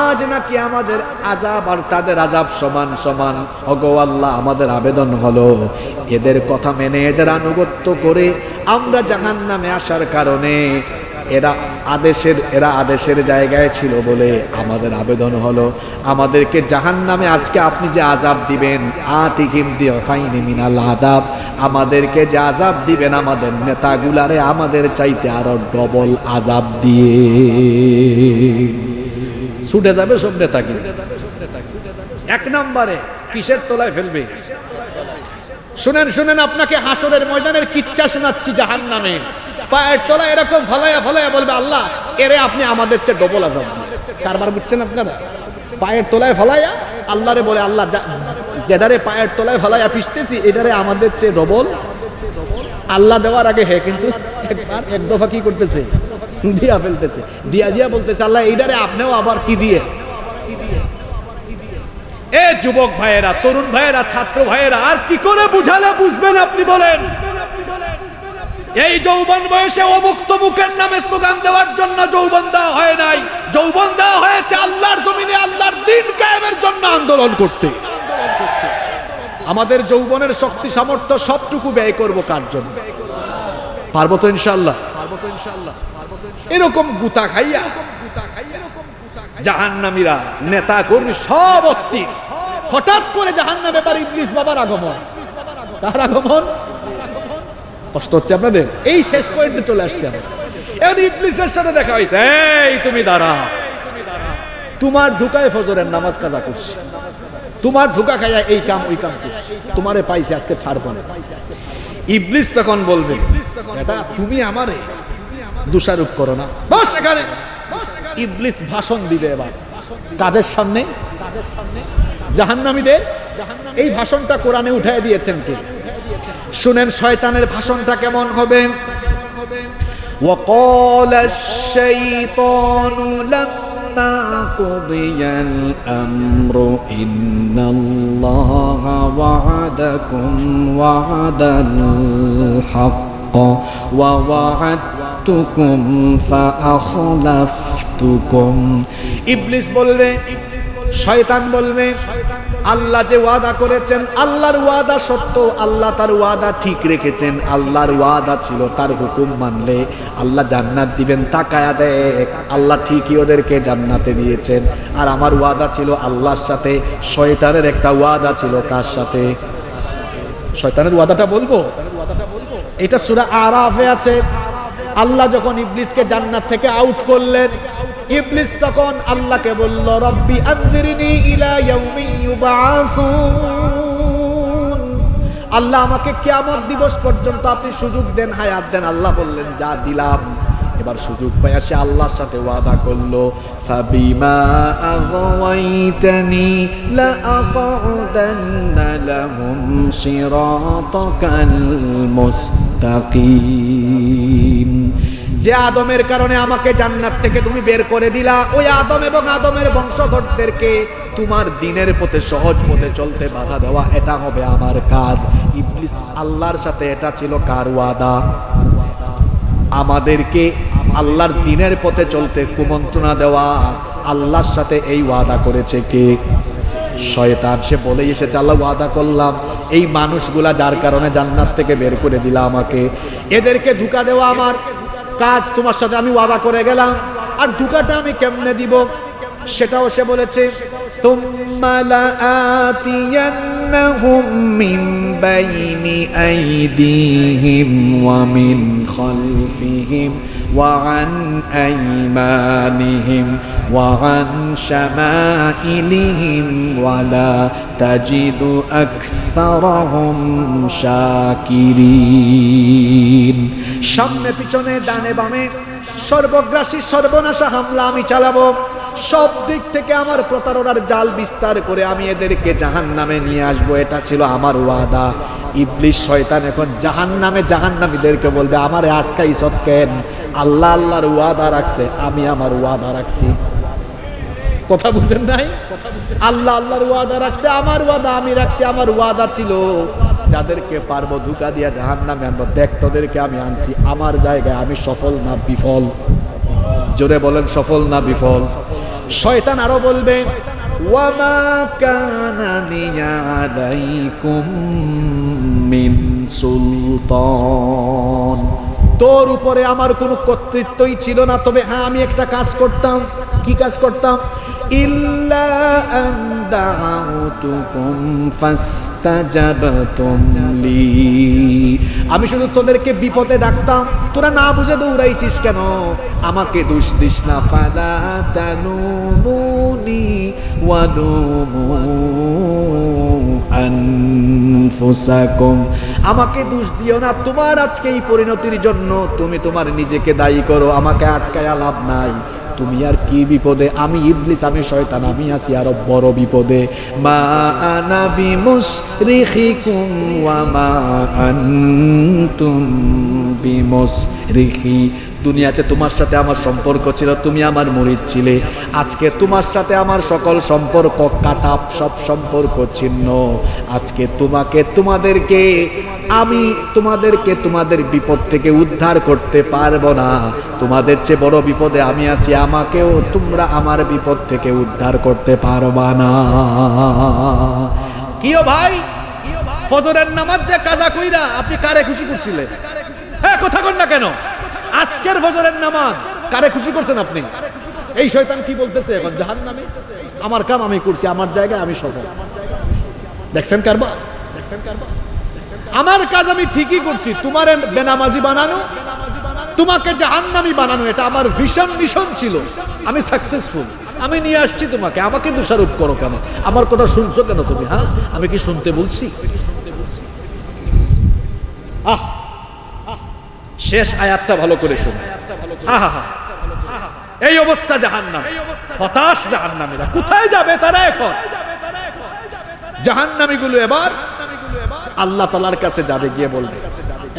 আজ নাকি আমাদের আযাব আর তাদের আযাব সমান সমান। ওগো আল্লাহ, আমাদের আবেদন হলো এদের কথা মেনে এদের আনুগত্য করে আমরা জাহান্নামে আসার কারণে এরা আদেশের জায়গায় ছিল বলে আমাদের আবেদন হলো আমাদেরকে জাহান্নামে আজকে আপনি যে আযাব দিবেন, আতিহিম দি'ফাইনি মিনাল আযাব, আমাদেরকে যে আযাব দিবেন আমাদের নেতাগুলারে আমাদের চাইতে আরো ডবল আযাব দিয়ে ছুটে যাবে সব নেতাকে। এক নম্বরে কিসের তলায় ফেলবে? শুনেন শুনেন, আপনাকে হাসরের ময়দানের কিচ্ছা শোনাচ্ছি। জাহান্নামে পায়ের তলায় এরকম ফলাইয়া ফলাইয়া বলবে, আল্লাহ এরে আপনি আমাদের চেয়ে ডবল আযাব দিন। কারবার বুঝছেন আপনারা? পায়ের তলায় ফলাইয়া আল্লাহরে বলে, আল্লাহ যেটারে পায়ের তলায় ফলাইয়া পিষতেছি এটারে আমাদের চেয়ে ডবল। আল্লাহ দেওয়ার আগে হে কিন্তু একবার এক দফা কি করতেছে? দিয়া ফেলতেছে। দিয়া বলতেছে, আল্লাহ এইটারে আপনিও আবার কি দিয়ে? এ যুবক ভাইয়েরা, তরুণ ভাইয়েরা, ছাত্র ভাইয়েরা, আর কি করে বুঝালে বুঝবেন আপনি বলেন? এই যৌবন বয়সে অমুক্ত মুখের নামে স্লোগান দেওয়ার জন্য যৌবন দেওয়া হয় নাই। যৌবন দেওয়া হয়েছে আল্লাহর জমিনে আল্লাহর দ্বীন কায়েমের জন্য আন্দোলন করতে। আমাদের যৌবনের শক্তি সামর্থ্য সবটুকু ব্যয় করব কার জন্য? পারবো তো ইনশাআল্লাহ। এরকম গুতা খাইয়া জাহান্নামীরা নেতা কর্মী সব অস্থির। হঠাৎ করে জাহান্নামে এবার ইবলিস বাবার আগমন। কার আগমন? কষ্ট হচ্ছে আপনাদের? এই শেষ পয়েন্টে চলে আসছে। এবার ইবলিসের সাথে দেখা হয়েছে, এই তুমি দাঁড়া, তোমার ধোকায় ফজরের নামাজ কাজা করছি, তোমার ধোকা খাইয়া এই কাম ওই কাম করছি, তোমারে পাইছি, আজকে ছাড়বো না। ইবলিস তখন বলবে, এটা তুমি আমারে দোষারোপ করো না, বস এখানে। ইবলিস ভাষণ দিবে এবার কাদের সামনে? জাহান্নামীদের। এই ভাষণটা কোরআনে উঠায় দিয়েছেন কে? শুনেন শয়তানের ভাষণটা কেমন হবে। وقال الشيطان لما قضي الأمر إن الله وعدكم وعد الحق ووعدتكم فأخلفتكم। ইবলিস বলবে, শয়তান বলবে, আল্লাহ যে ওয়াদা করেছেন, আল্লাহর ওয়াদা সত্য, আল্লাহ তার ওয়াদা ঠিক রেখেছেন। আল্লাহর ওয়াদা ছিল তার হুকুম মানলে আল্লাহ জান্নাত দিবেন। তাকায়া দেখ, আল্লাহ ঠিকই ওদেরকে জান্নাতে দিয়েছেন। আর আমার ওয়াদা ছিল আল্লাহর সাথে, শয়তানের একটা ওয়াদা ছিল কার সাথে? শয়তানের ওয়াদাটা বলবো, এটা সূরা আরাফে আছে। আল্লাহ যখন ইবলিসকে জান্নাত থেকে আউট করলেন, ইবলিস তখন আল্লাহকে বলল, রব্বি আনজিরনি ইলা ইয়াউমি ইউবআসুন, আল্লাহ আমাকে কিয়ামত দিবস পর্যন্ত আপনি সুযোগ দেন, হায়াত দেন। আল্লাহ বললেন, যা দিলাম। এবার সুযোগ পাইয়া সে আল্লাহর সাথে ওয়াদা করলো, ফাবিমা আগাওয়াইতানি লাআকউদান্না লাহুম সিরাতাকাল মুস্তাকিম। যে আদমের কারণে আমাকে জান্নাত থেকে তুমি বের করে দিলা, ওই আদম এবং আদমের বংশধরদেরকে তোমার দ্বীনের পথে, সহজ পথে চলতে বাধা দেওয়া, এটা হবে আমার কাজ। ইবলিস আল্লাহর সাথে, এটা ছিল কার ওয়াদা? আমাদেরকে আল্লাহর দ্বীনের পথে চলতে কুমন্ত্রণা দেওয়া, আল্লাহর সাথে এই ওয়াদা করেছে কে? শয়তান। সে বলেই এসেছে, আল্লাহ ওয়াদা করলাম এই মানুষগুলা যার কারণে জান্নাত থেকে বের করে দিলা আমাকে, এদেরকে ধোঁকা দেওয়া আমার কাজ, তোমার সাথে আমি ওয়াদা করে গেলাম। আর ধোঁকাটা আমি কেমনে দিব সেটাও সে বলেছে। তুম্মা লাআতিয়ান্নাহুম মিন বাইনি আইদিহিম ওয়া মিন খালফিহিম ওয়া আন আইমানিহিম ওয়া আন শামাইলিহিম ওয়া লা তাজিদু আকসারাহুম শাকিরিন। সামনে পিছনে ডানে বামে সর্বগ্রাসী সর্বনাশা হামলা আমি চালাবো। সব দিক থেকে আমার প্রতারণার জাল বিস্তার করে আমি এদেরকে জাহান্নামে নিয়ে আসবো, এটা ছিল আমার ওয়াদা। ইবলিস শয়তান এখন জাহান্নামে জাহান্নামীদেরকে বলবে, আমারে আটকাইছত কেন? আল্লাহ আল্লাহর ওয়াদা রাখছে, আমি আমার ওয়াদা রাখছি। কথা বুঝেন নাই? আল্লাহ আল্লাহর ওয়াদা রাখছে, আমার ওয়াদা আমি রাখছি। আমার ওয়াদা ছিল যাদেরকে পারবো ধোঁকা দিয়া জাহান্নামে আনবো, দেখ তোদেরকে আমি আনছি। আমার জায়গায় আমি সফল না বিফল? জোরে বলেন, সফল না বিফল? শয়তান আরো বলবে, ওয়ামা কানা লিয়া আলাইকুম মিন সুলতান, তোর উপরে আমার কোনো কর্তৃত্বই ছিল না। তবে হ্যাঁ, আমি একটা কাজ করতাম। কি কাজ করতাম? ইল্লা আন দাউতুকুম ফাস্তাজাবতুম লি, আমি শুধু তোদেরকে বিপদে ডাকতাম, তোরা না বুঝে দৌড়াইছিস কেন? আমাকে দোষ দিস না। ফালা তালুমুনি ওয়া লুমু আনফুসাকুম, আমাকে দোষ দিও না। তোমার আজকে এই পরিণতির জন্য তুমি তোমার নিজেকে দায়ী করো, আমাকে আটকায়া লাভ নাই। তুমি আর কি বিপদে? আমি ইবলিস, আমি শয়তান, আমি আছি আরো বড় বিপদে। মা আনা বিমুসরিখিকুম ওয়া মা আনতুম বিমুসরিখি, দুনিয়াতে তোমার সাথে আমার সম্পর্ক ছিল, তুমি আমার মুরিদ ছিলে। আজকে তোমার সাথে আমার সকল সম্পর্ক কাটা, সব সম্পর্ক ছিন্ন। আজকে তোমাদেরকে তোমাদের বিপদ থেকে উদ্ধার করতে পারবো না। তোমাদের চেয়ে বড় বিপদে আমি আছি, আমাকেও তোমরা আমার বিপদ থেকে উদ্ধার করতে পারবা না। কিও ভাই, ফজরের নামাজ যে কাজা কইরা আপনি কারে খুশি করছিলেন? হ্যাঁ, কথা কন না কেন? আজকের ফজরের নামাজ কারে খুশি করছেন আপনি? এই শয়তান কি বলতেছে এখন? জাহান্নামে। আমার কাম আমি করছি, আমার জায়গায় আমি সফল। দেখছেন কারবা? আমার কাজ আমি ঠিকই করছি, তোমার বেনামাজি বানানো, তোমাকে জাহান্নামী বানানো, এটা আমার ভিশন মিশন ছিল। আমি সাকসেসফুল, আমি নিয়ে আসছি তোমাকে, আমাকে দোষারোপ করো কেন? আমার কথা শুনছো কেন তুমি? হ্যাঁ, আমি কি শুনতে বলছি? শেষ আয়াতটা ভালো করে শুনো। এই অবস্থা জাহান্নাম, হতাশ জাহান্নামীরা। কোথায় যাবে তারা এখন? জাহান্নামীগুলো এবার আল্লাহ তাআলার কাছে যাবে, গিয়ে বলবে,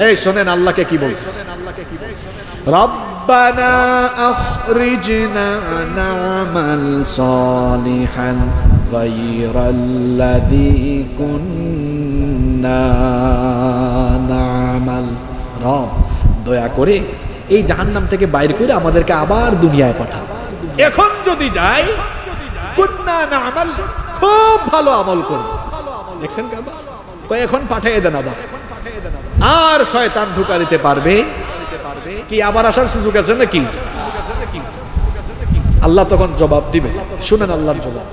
এই শোনেন আল্লাহকে কি বলতেছে, রব্বানা আখরিজনা না'মাল সালিহান গায়রাল্লাযী কুন্না না'মাল। রব, দয়া করে এই জাহান্নাম থেকে বাইর করে আমাদেরকে আবার দুনিয়ায় পাঠাও। এখন যদি যাই, কুন্না না'মাল, খুব ভালো আমল করব। দেখছেন কাবা? এখন পাঠিয়ে দেন আবার। আর শয়তান ধোঁকা দিতে পারবে কি? আবার আসার সুযোগ আছে নাকি? আল্লাহ তখন জবাব দিবে। শুনেন আল্লাহর জবাব।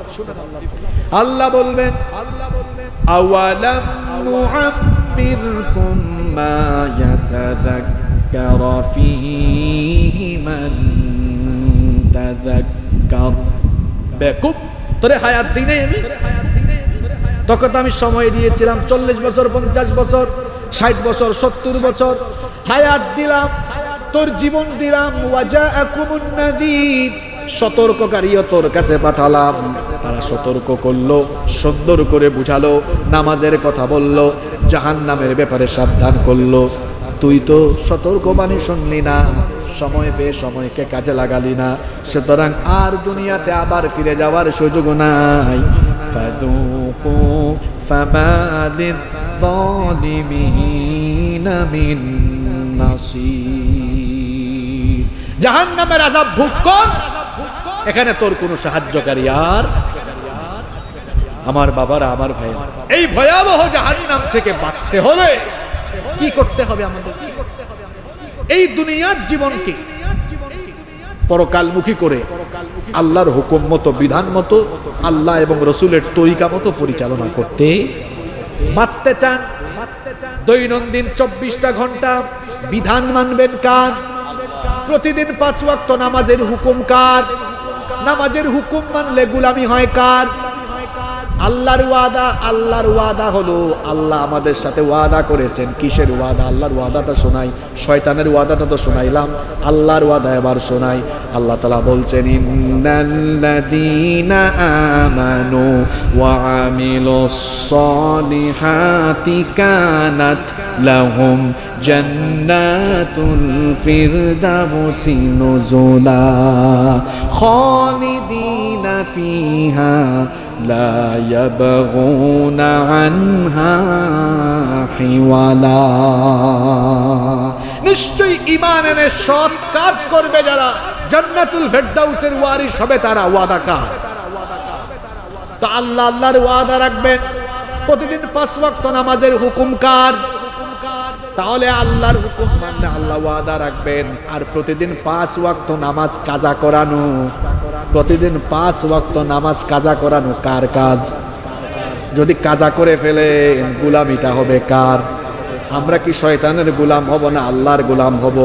আল্লাহ বলবেন, আওয়ালাম নুআম্মিরকুম মা ইয়াতাযাক্কারু ফীহি মান তাযাক্কার। বেকুব, তোরে হায়াত দিই নাই আমি? তখন তো আমি সময় দিয়েছিলাম 40 বছর, 50 বছর, 60 বছর, 70 বছর হায়াত দিলাম, তোর জীবন দিলাম। ওয়াজাআকুমুন নাযীর, সতর্ককারীও তোর কাছে পাঠালাম। তারা সতর্ক করলো, সুন্দর করে বুঝালো, নামাজের কথা বললো, জাহান্নামের ব্যাপারে সাবধান করলো। তুই তো সতর্কবাণী শুনলি না, সময় পেয়ে সময়কে কাজে লাগালি না, সুতরাং আর দুনিয়াতে আবার ফিরে যাওয়ার সুযোগ নাই। ফাযুকু ফামা লিয-যালিমিনা মিন নাসীর। জাহান্নামের আযাব ভোগ কর, এখানে তোর কোনো সাহায্যকারী আর। আমার বাবারা, আমার ভাইরা, এই ভয়াবহ জাহান্নাম থেকে বাঁচতে হলে কি করতে হবে আমাদের? এই দুনিয়ার জীবনকে পরকালমুখী করে আল্লাহর হুকুম মতো, বিধান মতো, আল্লাহ এবং রসুলের তরিকা মতো পরিচালনা করতে বাঁচতে চান। দৈনন্দিন 24টা ঘন্টা বিধান মানবেন কার? প্রতিদিন 5 ওয়াক্ত নামাজের হুকুম কার? নামাজের হুকুম মানলে গোলামি হয় কার? আল্লাহর ওয়াদা। আল্লাহর ওয়াদা হলো, আল্লাহ আমাদের সাথে ওয়াদা করেছেন। কিসের ওয়াদা? আল্লাহর ওয়াদাটা শোনাই, শয়তানের ওয়াদাটা তো শোনাইলাম, আল্লাহর ওয়াদা এবার শোনাই। আল্লাহ তাআলা বলছেন, ইন্নাল্লাযীনা আমানু ওয়া আমিলুস সালিহাতি কানাত লাহুম জান্নাতুল ফিরদাউসি নুজুলা খালিদিনা ফিহা লা ইয়াবগুনা আনহা হিওয়ালা। নিশ্চয়ই ঈমান এনে সৎ কাজ করবে যারা, জান্নাতুল ফিরদাউসের ওয়ারিস হবে তারা। ওয়াদা কার? তো আল্লাহ আল্লাহর ওয়াদা রাখবেন। প্রতিদিন 5 ওয়াক্ত নামাজের হুকুম কার? তাহলে আল্লাহর হুকুম মানলে আল্লাহ ওয়াদা রাখবেন। আর প্রতিদিন 5 ওয়াক্ত নামাজ কাজা করানো, প্রতিদিন 5 ওয়াক্ত নামাজ কাজা করানো কার কাজ? যদি কাজা করে ফেলে, গোলামিটা হবে কার? আমরা কি শয়তানের গোলাম হব না আল্লাহর গোলাম হব?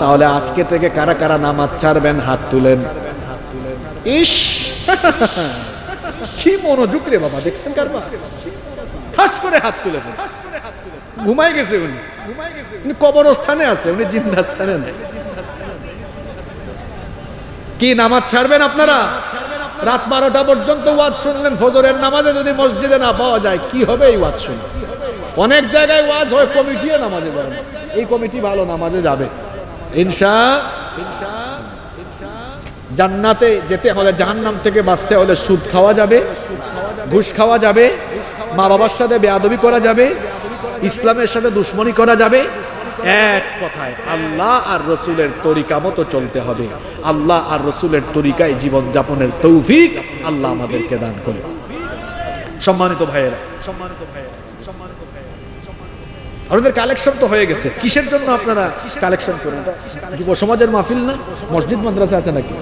তাহলে আজকে থেকে কারা কারা নামাজ ছাড়বেন? হাত তুলেন। ইস, কি মনোযোগ রে বাবা! দেখছেন কারবা? হাস করে হাত তুলে ফেলে। ঘুমাই গেছে উনি, কবরস্থানে আছে, উনি জিন্দাস্থানে নেই। কি নামাজ ছাড়বেন আপনারা? রাত 12টা পর্যন্ত ওয়াজ শুনলেন, ফজরের নামাজে যদি মসজিদে না পাওয়া যায় কি হবে? এই ওয়াজ শুনে অনেক জায়গায় ওয়াজ হয়, কমিটিও নামাজে যাবে। এই কমিটি ভালো, নামাজে যাবে ইনশাআল্লাহ। জান্নাতে যেতে হলে, জাহান্নাম থেকে বাঁচতে হলে সুদ খাওয়া যাবে, ঘুষ খাওয়া যাবে, মা বাবার সাথে বেয়াদবি করা যাবে, ইসলামের সাথে দুশ্মনী করা যাবে। এক কথায় আল্লাহ আর রসুলের তরিকা মতো চলতে হবে। আল্লাহ আর রসুলের তরিকায় জীবন যাপনের তৌফিক আল্লাহ আমাদেরকে দান করুন। সম্মানিত ভাইয়েরা, আপনাদের কালেকশন তো হয়ে গেছে, কিসের জন্য আপনারা কালেকশন করেন? যুব সমাজের মাহফিল না? মসজিদ মাদ্রাসা আছে নাকি?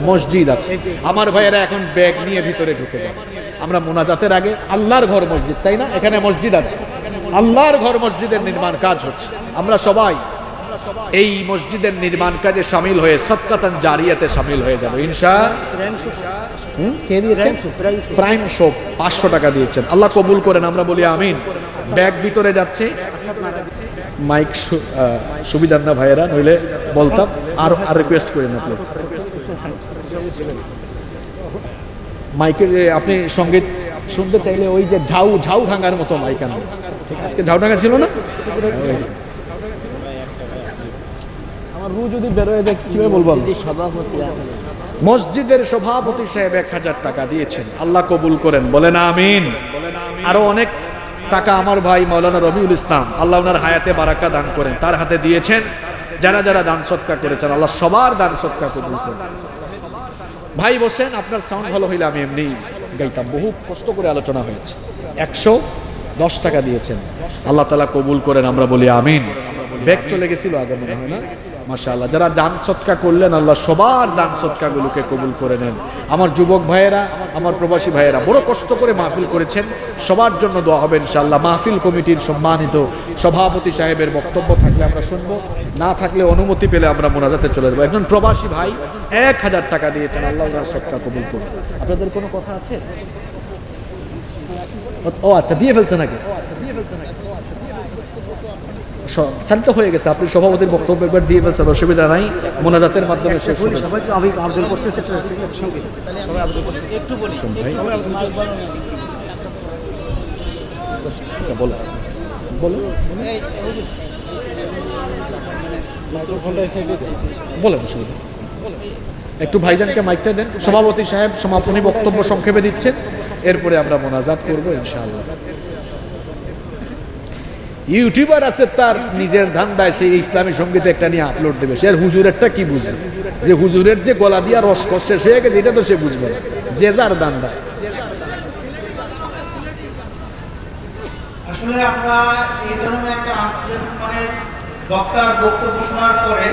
মসজিদ আছে। আমার ভাইয়েরা এখন ব্যাগ নিয়ে ভিতরে ঢুকে যান। আমরা মোনাজাতের আগে, আল্লাহর ঘর মসজিদ, তাই না? এখানে মসজিদ আছে, আল্লাহর ঘর মসজিদের নির্মাণ কাজ হচ্ছে। আমরা সবাই এই মসজিদের নির্মাণ কাজে শামিল হয়ে সদকাতান জারিয়াতে শামিল হয়ে যাবে ইনশাআল্লাহ। কে দিয়েছেন? প্রাইম শপ 500 টাকা দিয়েছেন, আল্লাহ কবুল করেন, আমরা বলি আমিন। ব্যাগ ভিতরে যাচ্ছে, মাইক সুবিধার না ভাইয়েরা, নইলে বলতাম। আর রিকোয়েস্ট করেন আপনি মাইকে, আপনি সঙ্গীত শুনতে চাইলে ওই যে ঝাউ ভাঙার মতো মাইক আনবেন। আজকে ঝাউ ভাঙা ছিল না? আমার রু যদি বেরোয় দেখ কিভাবে বলবো। মসজিদের সভাপতি সাহেব 1000 টাকা দিয়েছেন, আল্লাহ কবুল করেন, বলেন আমিন। আরো অনেক টাকা আমার ভাই মাওলানা রবিউল ইসলাম, আল্লাহ ওনার হায়াতে বারাকা দান করেন, তার হাতে দিয়েছেন। যারা যারা দান সদকা করেছেন, আল্লাহ সবার দান সদকা কবুল করেন। ভাই বসেন, আপনার সাউন্ড ভালো হইলে আমি এমনি গাইতাম। বহু কষ্ট করে আলোচনা হয়েছে। 110 টাকা দিয়েছেন, আল্লাহ তাআলা কবুল করেন, আমরা বলি আমিন। ব্যাগ চলে গেছিল আগে মনে হয় না? মাশাআল্লাহ, যারা দান সদকা করলেন, আল্লাহ সবার দান সদকাগুলোকে কবুল করে নেন। আমার যুবক ভাইয়েরা, আমার প্রবাসী ভাইয়েরা বড় কষ্ট করে মাহফিল করেছেন, সবার জন্য দোয়া হবে ইনশাআল্লাহ। মাহফিল কমিটির সম্মানিত সভাপতি সাহেবের বক্তব্য থাকলে আমরা শুনবো, না থাকলে অনুমতি পেলে আমরা মোনাজাতে চলে যাবো। একজন প্রবাসী ভাই 1000 টাকা দিয়েছেন, আল্লাহ ওনার সদকা কবুল করুন। আপনাদের কোনো কথা আছে? ও আচ্ছা, দিয়ে ফেলছে নাকি? শান্ত হয়ে গেছে, আপনি সভাপতির বক্তব্য একবার দিয়ে ফেলছেন, অসুবিধা নাই, মোনাজাতের মাধ্যমে শেষ হবে। সবাই তো আবেদন করতেছে, সবাই আবেদন করতেছে, একটু বলি ভাই, আচ্ছা বলো বলো বলেন, অসুবিধা। একটু ভাইজানকে মাইকটা দেন। সভাপতি সাহেব সমাপনী বক্তব্য সংক্ষেপে দিচ্ছেন, এরপরে আমরা মোনাজাত করবো ইনশাআল্লাহ। ইউটিউবার আছে, তার নিজের ধান্দায় সেই ইসলামী সঙ্গীত একটা নিয়ে আপলোড দেবে, সে আর হুজুরেরটা কি বুঝবে? যে হুজুরের যে গলা দিয়া রস শেষ হয়ে গেছে, এটা তো সে বুঝবে না, যে যার ধান্দা। আসলে আমরা এই ধরনের একটা মানে বক্তার বক্তব্য শোনার পরে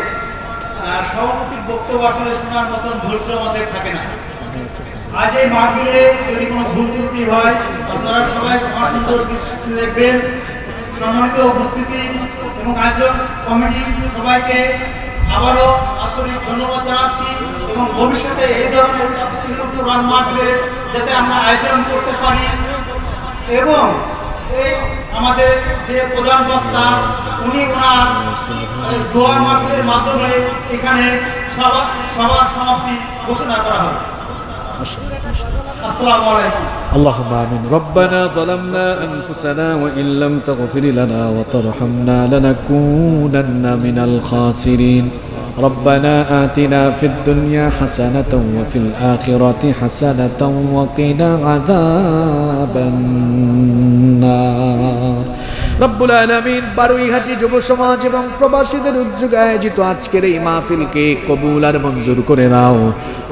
সভাপতির বক্তব্য আসলে শোনার মতন ধৈর্য আমাদের থাকে না। আজ এই মাহফিলে যদি কোনো ভুল ত্রুটি হয়, আপনারা সবাই ক্ষমা সুন্দর দৃষ্টিতে দেখবেন। সম্মানিত উপস্থিতি এবং আয়োজক কমিটি সবাইকে আবারও আন্তরিক ধন্যবাদ জানাচ্ছি, এবং ভবিষ্যতে এই ধরনের তাফসীরুল মাহফিলে যাতে আমরা আয়োজন করতে পারি, এবং এই আমাদের যে প্রধান বক্তা উনি ওনার দোয়া মাহফিলের মাধ্যমে এখানে সবার সমাপ্তি ঘোষণা করা হবে। اللهم آمين. ربنا ظلمنا أنفسنا وإن لم تغفر لنا وترحمنا لنكونن من الخاسرين. ربنا آتنا في الدنيا حسنة وفي الآخرة حسنة وقنا عذاب النار. রব্বুল আলামিন বারুইহাটি যুব সমাজ এবং প্রবাসীদের উদ্যোগে আয়োজিত আজকের এই মাহফিলকে কবুল আর মঞ্জুর করে নাও।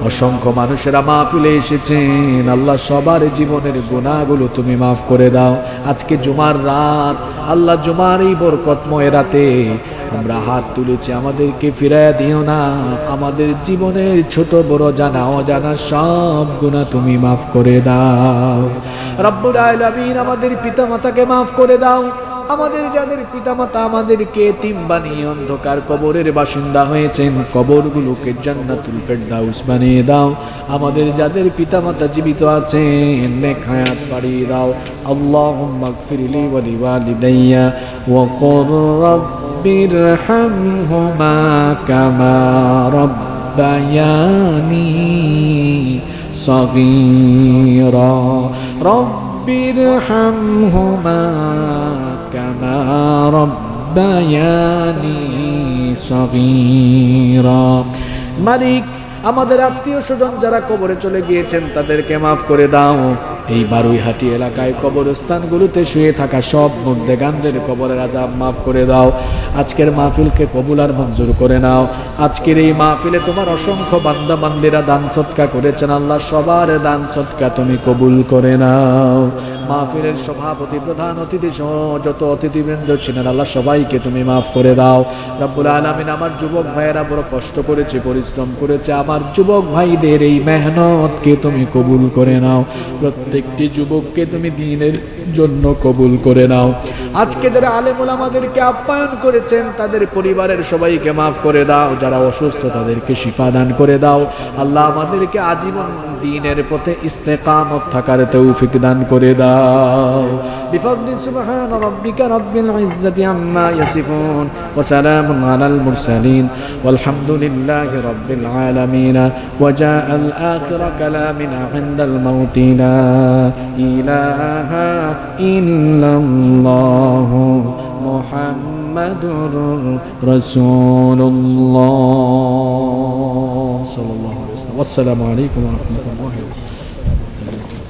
অসংখ্য মানুষেরা মাহফিলে এসেছেন, আল্লাহ সবার জীবনের গুনাহগুলো তুমি মাফ করে দাও। আজকে জুমার রাত, আল্লাহ জুমার এই বরকতময় রাতে আমরা হাত তুলেছি, আমাদেরকে ফিরাইয়া দিও না। আমাদের জীবনের ছোট বড় জানা অজানা সব গুনাহ তুমি মাফ করে দাও। রব্বুল আলামিন আমাদের পিতামাতাকে মাফ করে দাও। আমাদের যাদের পিতামাতা আমাদেরকে এতিম বানিয়ে অন্ধকার কবরের বাসিন্দা হয়েছেন, কবরগুলোকে জান্নাতুল ফেরদাউস বানিয়ে দাও। আমাদের যাদের পিতামাতা জীবিত আছেন, নেক হায়াত বাড়িয়ে দাও। আল্লাহুম্মা গফিরলি ওয়া লিওয়ালিদাইয়া ওয়া কুর রাব্বিরহামহুমা কামা রাব্বায়ানি সগীরা। রাব্বিরহামহুমা কামা রাব্বায়ানি সগীরা। মালিক, আমাদের আত্মীয় স্বজন যারা কবরে চলে গিয়েছেন তাদেরকে মাফ করে দাও। এই বারুইহাটি এলাকায় কবরস্থানগুলোতে শুয়ে থাকা সব মুর্দেগানদের কবরের আযাব মাফ করে দাও। আজকের মাহফিলকে কবুল আর মঞ্জুর করে নাও। আজকের এই মাহফিলে তোমার অসংখ্য বান্দা বান্দিরা দান সদকা করেছেন, আল্লাহ সবার দান সদকা তুমি কবুল করে নাও। মাহফিলের সভাপতি, প্রধান অতিথি সহ যত অতিথিবৃন্দ ছিলেন আল্লাহ সবাইকে তুমি মাফ করে দাও রব্বুল আলামিন। আমার যুবক ভাইয়েরা বড় কষ্ট করেছে, পরিশ্রম করেছে, আমার যুবক ভাইদের এই মেহনতকে তুমি কবুল করে নাও, প্রত্যেকটি যুবককে তুমি দ্বীনের জন্য কবুল করে নাও। আজকে যারা আলেম ওলামাদেরকে আপ্যায়ন করেছেন তাদের পরিবারের সবাইকে মাফ করে দাও, যারা অসুস্থ তাদেরকে শিফা দান করে দাও আল্লাহ। আমাদেরকে আজীবন দ্বীনের পথে ইস্তেকামত থাকার তৌফিক দান করে দাও। বিফদলি সুবহান রাব্বিকা রাব্বিল ইজ্জাতি আম্মা ইয়াসিফুন ওয়া সালামুন আলাল মুরসালিন ওয়ালহামদুলিল্লাহি রাব্বিল আলামিন। ওয়া জাআল আখির কালামিনা ইনদাল মাউতি লা ইলাহা ইল্লাল্লাহু মুহাম্মাদুর রাসূলুল্লাহ সাল্লাল্লাহু আলাইহি ওয়াসাল্লাম। আসসালামু আলাইকুম ওয়া রাহমাতুল্লাহি ওয়া বারাকাতুহু।